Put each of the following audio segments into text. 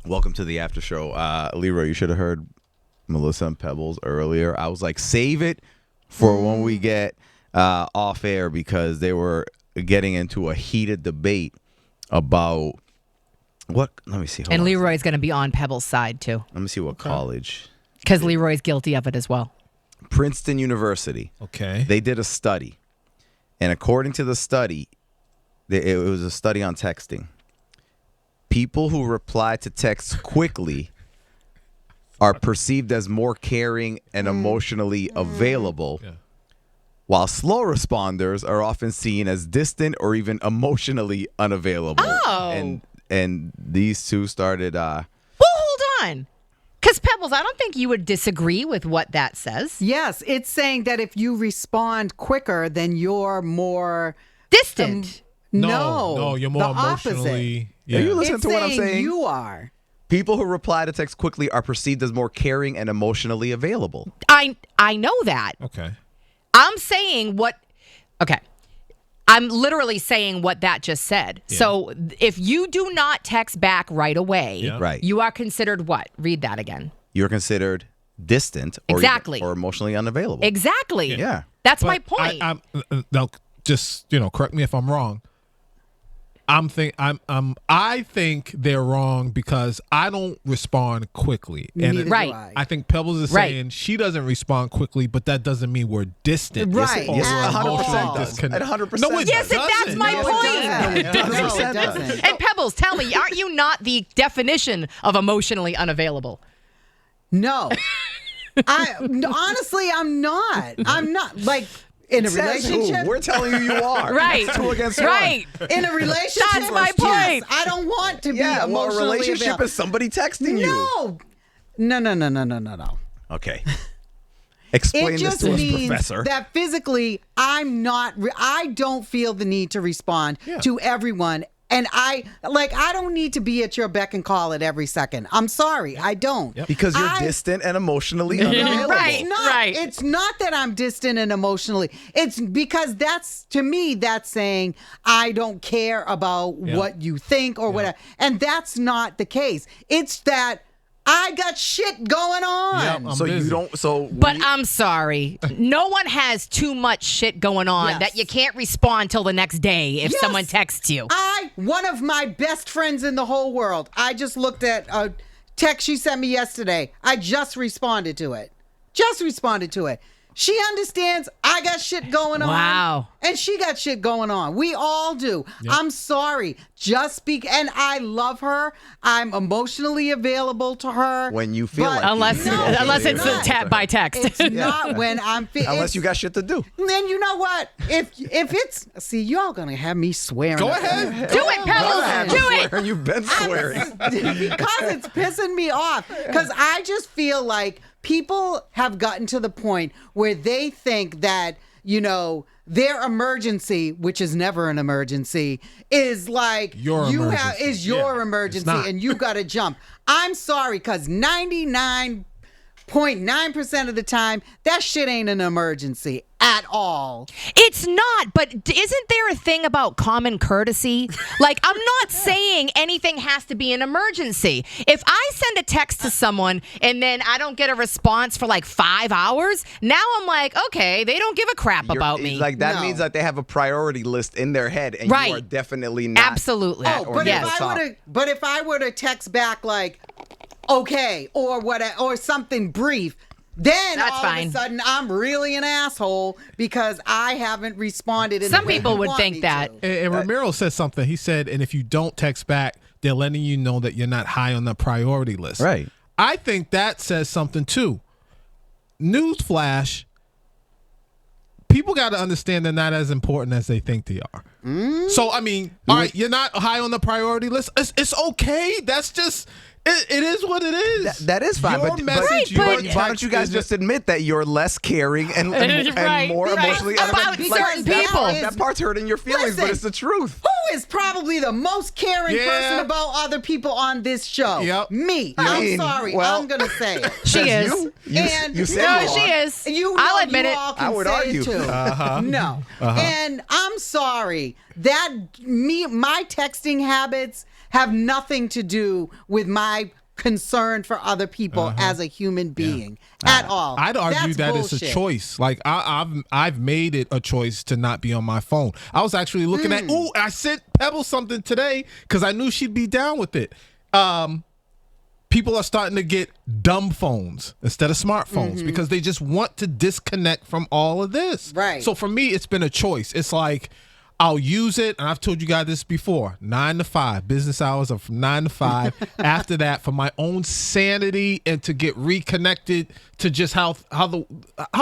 Welcome to the after show. Leroy, you should have heard Melissa and Pebbles earlier. I was like, save it for when we get off air because they were getting into a heated debate about what. Let me see. And Leroy's going to be on Pebbles' side, too. Let me see what college. Because Leroy's guilty of it as well. Princeton University. Okay. They did a study. And according to the study, it was a study on texting. People who reply to texts quickly are perceived as more caring and emotionally available, while slow responders are often seen as distant or even emotionally unavailable. Oh. And these two started... Well, hold on. Because, Pebbles, I don't think you would disagree with what that says. Yes, it's saying that if you respond quicker, then you're more... Distant. No, you're more the emotionally... opposite. Yeah. Are you listening It's to what I'm saying saying? you are. People who reply to text quickly are perceived as more caring and emotionally available. I know that. Okay. I'm saying what... Okay. I'm literally saying what that just said. Yeah. So if you do not text back right away, Right. you are considered what? Read that again. You're considered distant or, Exactly. or emotionally unavailable. Exactly. Yeah. That's But my point. now, just correct me if I'm wrong. I think they're wrong because I don't respond quickly, and Neither Right. do I. I think Pebbles is Right. saying she doesn't respond quickly, but that doesn't mean we're distant. Right. Or Yes, we're it emotionally 100% does. disconnected. It 100% No, it Yes, doesn't. that's my No, it point. doesn't. It doesn't. No, No, it doesn't. And Pebbles, tell me, aren't you not the definition of emotionally unavailable? No. Honestly, I'm not. I'm not. Like, in a Says who? relationship... We're telling you are. Right. It's 2 against 1. Right. In a relationship, That's my yes, point. I don't want to be Yeah, well, a emotionally relationship available. is somebody texting you. No. Okay. Explain It this just to us, means Professor. that physically, I don't feel the need to respond to everyone. And I don't need to be at your beck and call at every second. I'm sorry, I don't. Because you're distant and emotionally unavailable. Right. It's not. It's not that I'm distant and emotionally. It's because to me, that's saying I don't care about what you think or whatever. And that's not the case. It's that I got shit going on. Yep, I'm So busy. you don't. So But I'm sorry. No one has too much shit going on Yes. that you can't respond till the next day if Yes. someone texts you. One of my best friends in the whole world, I just looked at a text she sent me yesterday. I just responded to it. She understands I got shit going on. Wow. And she got shit going on. We all do. I'm sorry. And I love her. I'm emotionally available to her. when you feel But- like Unless it's a not. tap by text. It's not when I'm unless you got shit to do. Then you know what? If it's y'all gonna have me swearing. Go up ahead. Do it, Pebbles. Do it. Swearing, you've been swearing. because it's pissing me off. Because I just feel like people have gotten to the point where they think that, their emergency, which is never an emergency, is like Your emergency. is your Yeah, emergency it's not. and you got to jump. I'm sorry, because 99.9% of the time, that shit ain't an emergency at all. It's not, but isn't there a thing about common courtesy? Like, I'm not saying anything has to be an emergency. If I send a text to someone and then I don't get a response for like 5 hours, now I'm like, okay, they don't give a crap about me. Like that No. means that they have a priority list in their head, and Right. you are definitely not. Absolutely. at or But near if the top. if I were to text back like, okay, or or something brief, then That's all fine. of a sudden I'm really an asshole because I haven't responded. In Some the way people you would want think me that. to. And Ramiro said something. He said, and if you don't text back, they're letting you know that you're not high on the priority list. Right. I think that says something too. Newsflash, people got to understand they're not as important as they think they are. So, I mean, all right, you're not high on the priority list. It's okay. That's just, it is what it is. That is fine, Your but message, your why text don't you guys isn't- just admit that you're less caring and Right. more Because emotionally about unavailable? certain that people. that part's hurting your feelings, but Listen. it's the truth. Who is probably the most caring Yeah. person about other people on this show? Yep. Me. I I'm mean, sorry. well- I'm gonna say it. She is. You said No, you she are. is. I'll admit it. all can I would say argue. it too. Uh-huh. No. And I'm sorry that my texting habits have nothing to do with my concern for other people as a human being at all. I'd argue That's that bullshit. it's a choice. Like I've made it a choice to not be on my phone. I was actually looking at. Ooh, I sent Pebbles something today because I knew she'd be down with it. People are starting to get dumb phones instead of smartphones because they just want to disconnect from all of this. Right. So for me, it's been a choice. It's like I'll use it, and I've told you guys this before, 9 to 5. Business hours are from 9 to 5. After that, for my own sanity and to get reconnected to just how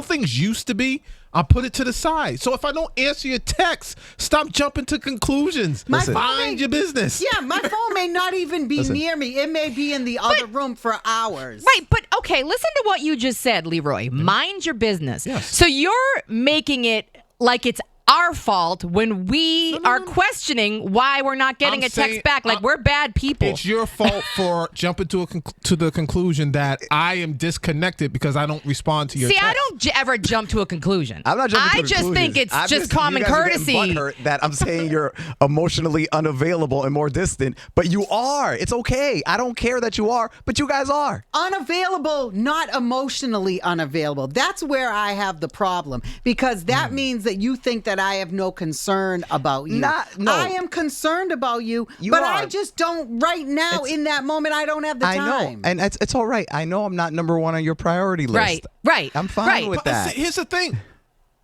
things used to be, I'll put it to the side. So if I don't answer your text, stop jumping to conclusions. Mind your business. Yeah, my phone may not even be near me. It may be in the other room for hours. Right, but okay, listen to what you just said, Leroy. Mind your business. Yes. So you're making it like it's our fault when we are questioning why we're not getting I'm a text saying- back. Like we're bad people. It's your fault for jumping to the conclusion that I am disconnected because I don't respond to your See, text. I don't ever jump to a conclusion. I'm not jumping to I just conclusions. think it's I'm just common you guys are getting courtesy. butthurt that I'm saying you're emotionally unavailable and more distant, but you are. It's okay. I don't care that you are, but you guys are. Unavailable, not emotionally unavailable. That's where I have the problem because that means that you think that I have no concern about you. No. I am concerned about you, You but are. I just don't right now in that moment. I don't have the I time. know, and it's all right. I know I'm not number one on your priority list. Right. I'm fine Right. with But that. here's the thing.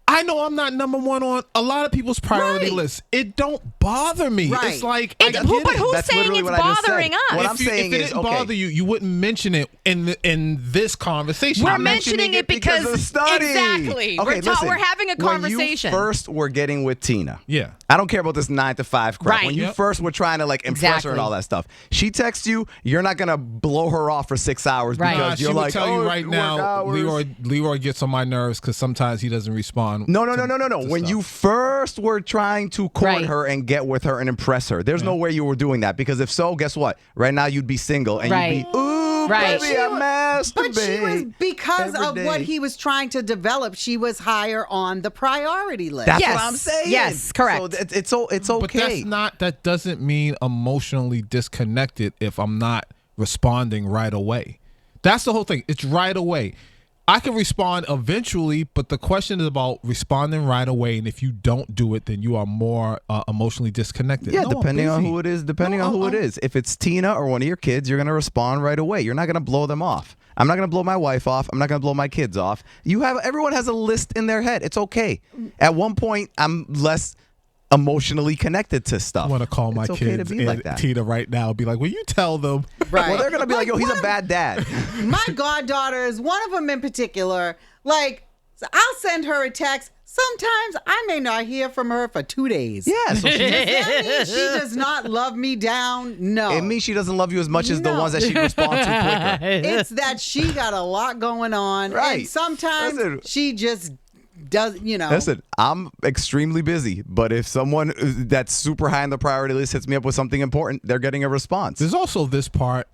I know I'm not number one on a lot of people's priority Right. lists. It don't bother me. Right. It's like I get But it. who's That's saying literally it's what I just said. bothering us? What I'm if it saying is, didn't okay. bother you, you wouldn't mention it in this conversation. We're I'm mentioning it because of the study. exactly. Okay, listen, we're having a conversation. When you first were getting with Tina, Yeah. I don't care about this 9 to 5 crap. Right. When you Yep. first were trying to like impress her Exactly. and all that stuff, she texts you. You're not gonna blow her off for 6 hours Right. because She you're would like, tell oh, you right work now, hours. Leroy gets on my nerves because sometimes he doesn't respond. No. to When stuff. you first were trying to court Right. her and get with her and impress her, there's no way you were doing that because if so, guess what? Right now you'd be single and Right. you'd be, ooh, Right. baby, I masturbate. But she was because every of day. what he was trying to develop. She was higher on the priority list. That's Yes. what I'm saying. Yes, correct. So it's okay. But that doesn't mean emotionally disconnected if I'm not responding right away. That's the whole thing. It's right away. I can respond eventually, but the question is about responding right away. And if you don't do it, then you are more emotionally disconnected. Yeah, No, I'm depending on busy. who it is. Depending No, on who I'm- it is. If it's Tina or one of your kids, you're gonna respond right away. You're not gonna blow them off. I'm not gonna blow my wife off. I'm not gonna blow my kids off. Everyone has a list in their head. It's okay. At one point, I'm less emotionally connected to stuff. I want to call my it's okay kids to be and like that. Tina right now. Be like, will you tell them? Right. Well, they're gonna be like, yo, he's a bad dad. My goddaughters, one of them in particular, like, so I'll send her a text. Sometimes I may not hear from her for 2 days. Yeah, so Does that mean she does not love me down? No. it mees she doesn't love you as much as the No. ones that she responds to quicker. It's that she got a lot going on. Right. And sometimes Listen. she just does, Listen, I'm extremely busy, but if someone that's super high on the priority list hits me up with something important, they're getting a response. There's also this part.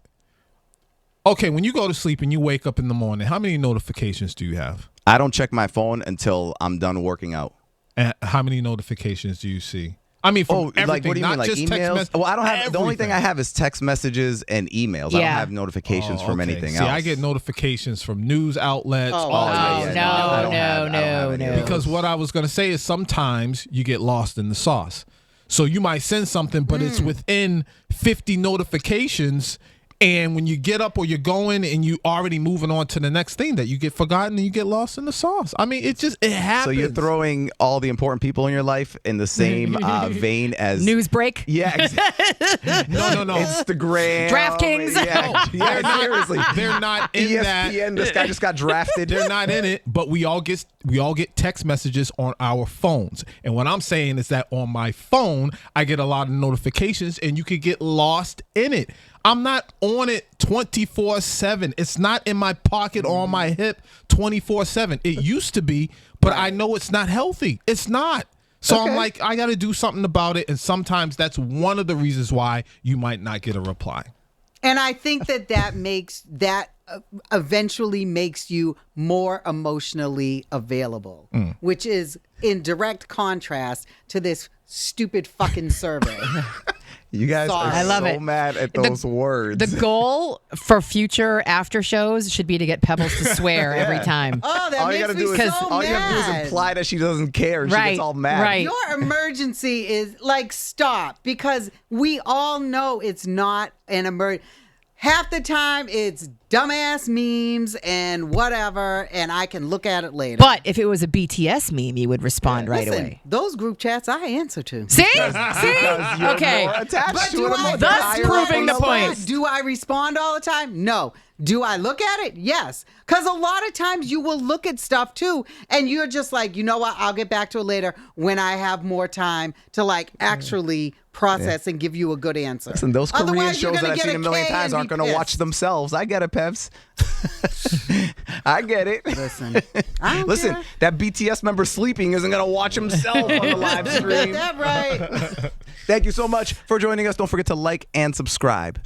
Okay, when you go to sleep and you wake up in the morning, how many notifications do you have? I don't check my phone until I'm done working out. And how many notifications do you see? I mean, from everything, like what do you not mean, like just text emails? messages. Well, I don't have. The only thing I have is text messages and emails. I don't Yeah. have notifications from Okay. anything See, else. I get notifications from news outlets. Oh, all oh, types. yeah, I don't have any no. of those. Because what I was going to say is sometimes you get lost in the sauce. So you might send something, but it's within 50 notifications. And when you get up or you're going and you already moving on to the next thing, that you get forgotten and you get lost in the sauce. I mean, it happens. So you're throwing all the important people in your life in the same vein as News break. Yeah, exactly. No. Instagram, DraftKings. Yeah, seriously. They're not in that. ESPN. This guy just got drafted. They're not in it, but we all get text messages on our phones. And what I'm saying is that on my phone, I get a lot of notifications and you could get lost in it. I'm not on it 24/7. It's not in my pocket or on my hip 24/7. It used to be, but I know it's not healthy. It's not. So I'm Okay. like, I got to do something about it. And sometimes that's one of the reasons why you might not get a reply. And I think that makes that eventually makes you more emotionally available, which is in direct contrast to this stupid fucking survey. You guys Sorry. are I love so it. mad at those words. The goal for future after shows should be to get Pebbles to swear every time. Oh, that all you makes gotta me do so is mad. all you have to do is imply that she doesn't care. And She Right, gets all mad. right. Your emergency is like stop, because we all know it's not an emergency. Half the time it's dumbass memes and whatever, and I can look at it later. But if it was a BTS meme, you would respond right Listen, away. those group chats I answer to. See? Because See? you're Okay. more attached But to do it. I, Thus higher proving up the on point. list. Do I respond all the time? No. Do I look at it? Yes. Because a lot of times you will look at stuff too, and you're just like, you know what? I'll get back to it later when I have more time to like actually process and give you a good answer. Listen, those Korean Otherwise, you're shows that gonna I've get seen a million K times and aren't be going to watch pissed. themselves. I get it, Peps. I get it. Listen, I don't Listen, care. that BTS member sleeping isn't going to watch himself on the live stream. Is that right? Thank you so much for joining us. Don't forget to like and subscribe.